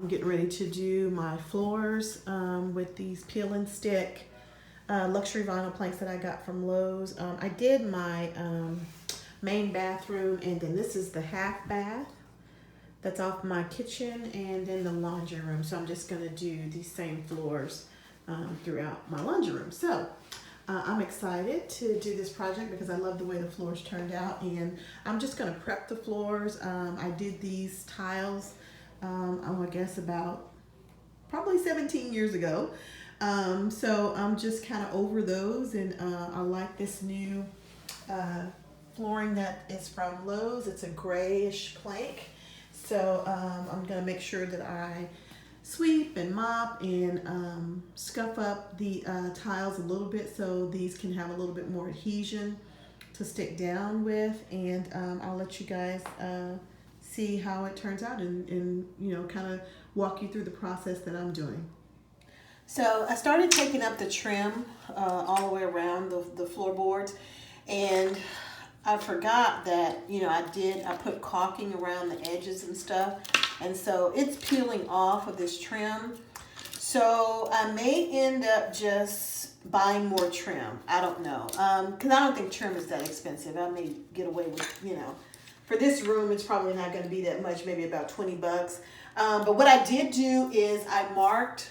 I'm getting ready to do my floors with these peel and stick luxury vinyl planks that I got from Lowe's. I did my main bathroom, and then this is the half bath that's off my kitchen, and then the laundry room. So I'm just going to do these same floors throughout my laundry room. So I'm excited to do this project because I love the way the floors turned out, and I'm just going to prep the floors. I did these tiles I guess about probably 17 years ago. So I'm just kind of over those, and I like this new flooring that is from Lowe's. It's a grayish plank. So I'm gonna make sure that I sweep and mop and scuff up the tiles a little bit so these can have a little bit more adhesion to stick down with, and I'll let you guys see how it turns out and you know, kind of walk you through the process that I'm doing. So I started taking up the trim all the way around the floorboards, and I forgot that, you know, I put caulking around the edges and stuff, and so it's peeling off of this trim. So I may end up just buying more trim. I don't know, because I don't think trim is that expensive. I may get away with, you know, for this room, it's probably not going to be that much, maybe about 20 bucks. But what I did do is I marked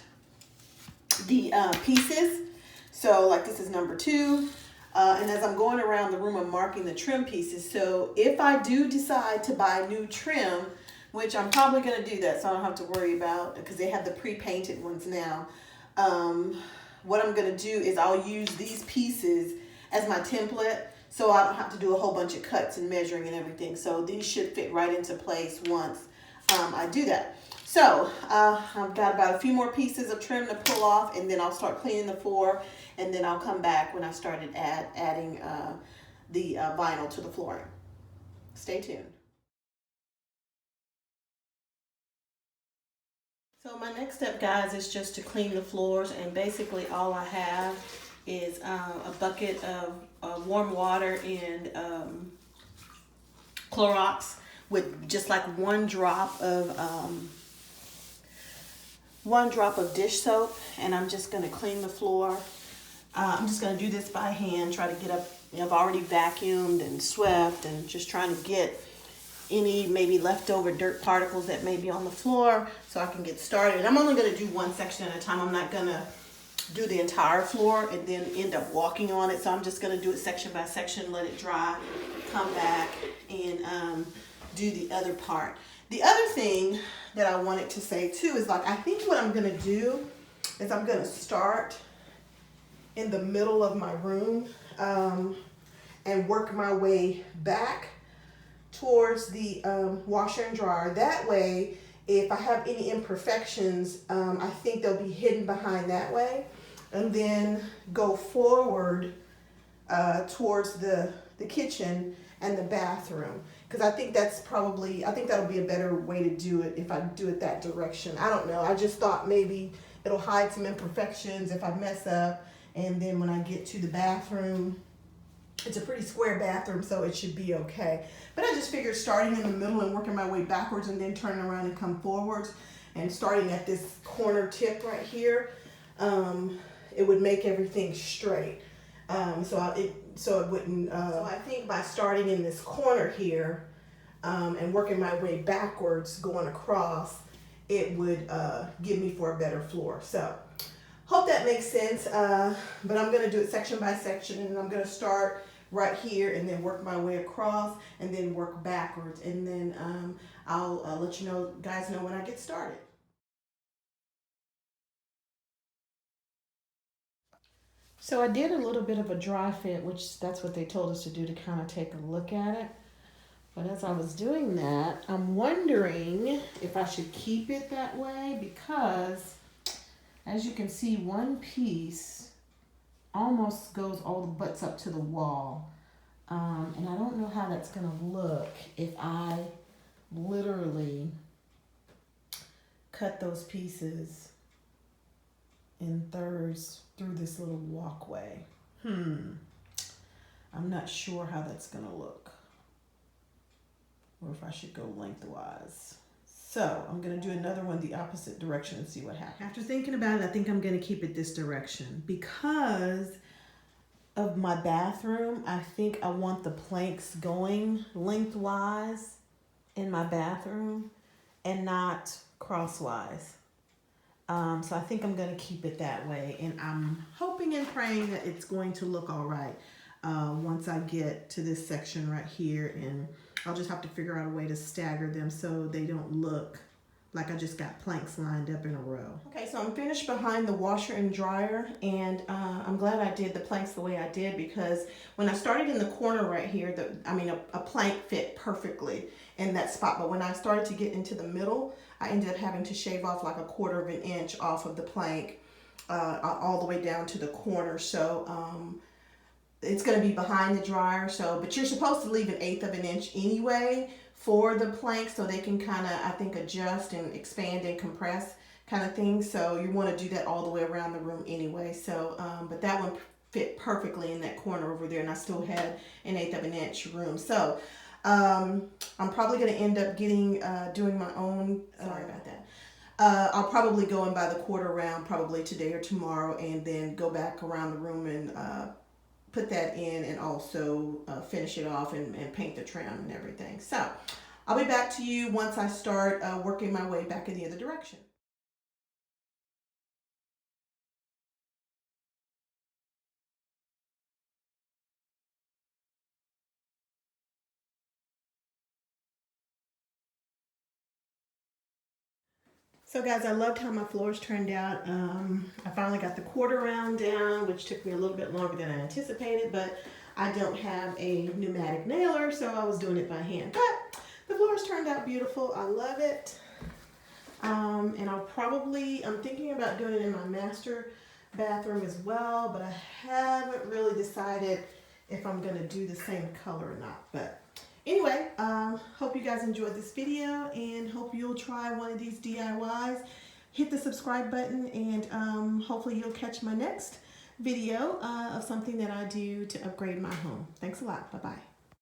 the pieces. So like this is number 2. And as I'm going around the room, I'm marking the trim pieces. So if I do decide to buy new trim, which I'm probably going to do that, so I don't have to worry about, because they have the pre-painted ones now. What I'm going to do is I'll use these pieces as my template, so I don't have to do a whole bunch of cuts and measuring and everything. So these should fit right into place once I do that. So I've got about a few more pieces of trim to pull off, and then I'll start cleaning the floor, and then I'll come back when I started adding the vinyl to the flooring. Stay tuned. So my next step, guys, is just to clean the floors, and basically all I have is a bucket of warm water and Clorox with just like one drop of dish soap, and I'm just going to clean the floor. I'm just going to do this by hand, try to get up. You know, I've already vacuumed and swept, and just trying to get any maybe leftover dirt particles that may be on the floor so I can get started. I'm only going to do one section at a time. I'm not going to do the entire floor and then end up walking on it. So I'm just going to do it section by section, let it dry, come back, and do the other part. The other thing that I wanted to say too is, like, I think what I'm going to do is I'm going to start in the middle of my room and work my way back towards the washer and dryer. That way, if I have any imperfections, I think they'll be hidden behind that way, and then go forward towards the kitchen and the bathroom, because I think that'll be a better way to do it if I do it that direction. I don't know. I just thought maybe it'll hide some imperfections if I mess up, and then when I get to the bathroom, it's a pretty square bathroom, so it should be okay. But I just figured starting in the middle and working my way backwards and then turning around and come forwards, and starting at this corner tip right here, it would make everything straight. So it wouldn't. So I think by starting in this corner here and working my way backwards, going across, it would give me for a better floor. So hope that makes sense. But I'm going to do it section by section, and I'm going to start right here and then work my way across and then work backwards, and then I'll let you guys know when I get started. So I did a little bit of a dry fit, which that's what they told us to do, to kind of take a look at it. But as I was doing that, I'm wondering if I should keep it that way, because as you can see, one piece almost goes all the butts up to the wall. And I don't know how that's going to look if I literally cut those pieces in thirds through this little walkway. I'm not sure how that's going to look, or if I should go lengthwise. So I'm going to do another one the opposite direction and see what happens. After thinking about it, I think I'm going to keep it this direction because of my bathroom. I think I want the planks going lengthwise in my bathroom and not crosswise. So I think I'm going to keep it that way, and I'm hoping and praying that it's going to look all right once I get to this section right here, and I'll just have to figure out a way to stagger them so they don't look like I just got planks lined up in a row. Okay, so I'm finished behind the washer and dryer, and I'm glad I did the planks the way I did, because when I started in the corner right here, a plank fit perfectly in that spot, but when I started to get into the middle, I ended up having to shave off like 1/4 of an inch off of the plank all the way down to the corner. So it's going to be behind the dryer. So, but you're supposed to leave 1/8 of an inch anyway for the plank, so they can kind of, I think, adjust and expand and compress kind of thing. So you want to do that all the way around the room anyway. So, but that one fit perfectly in that corner over there, and I still had 1/8 of an inch room. So I'm probably going to end up getting doing my own. Sorry about that. I'll probably go in by the quarter round probably today or tomorrow, and then go back around the room and put that in, and also finish it off and paint the trim and everything. So I'll be back to you once I start working my way back in the other direction. So guys, I loved how my floors turned out. I finally got the quarter round down, which took me a little bit longer than I anticipated, but I don't have a pneumatic nailer, so I was doing it by hand. But the floors turned out beautiful. I love it. And I'm thinking about doing it in my master bathroom as well, but I haven't really decided if I'm gonna do the same color or not. But anyway, hope you guys enjoyed this video, and hope you'll try one of these DIYs. Hit the subscribe button, and hopefully you'll catch my next video of something that I do to upgrade my home. Thanks a lot. Bye-bye.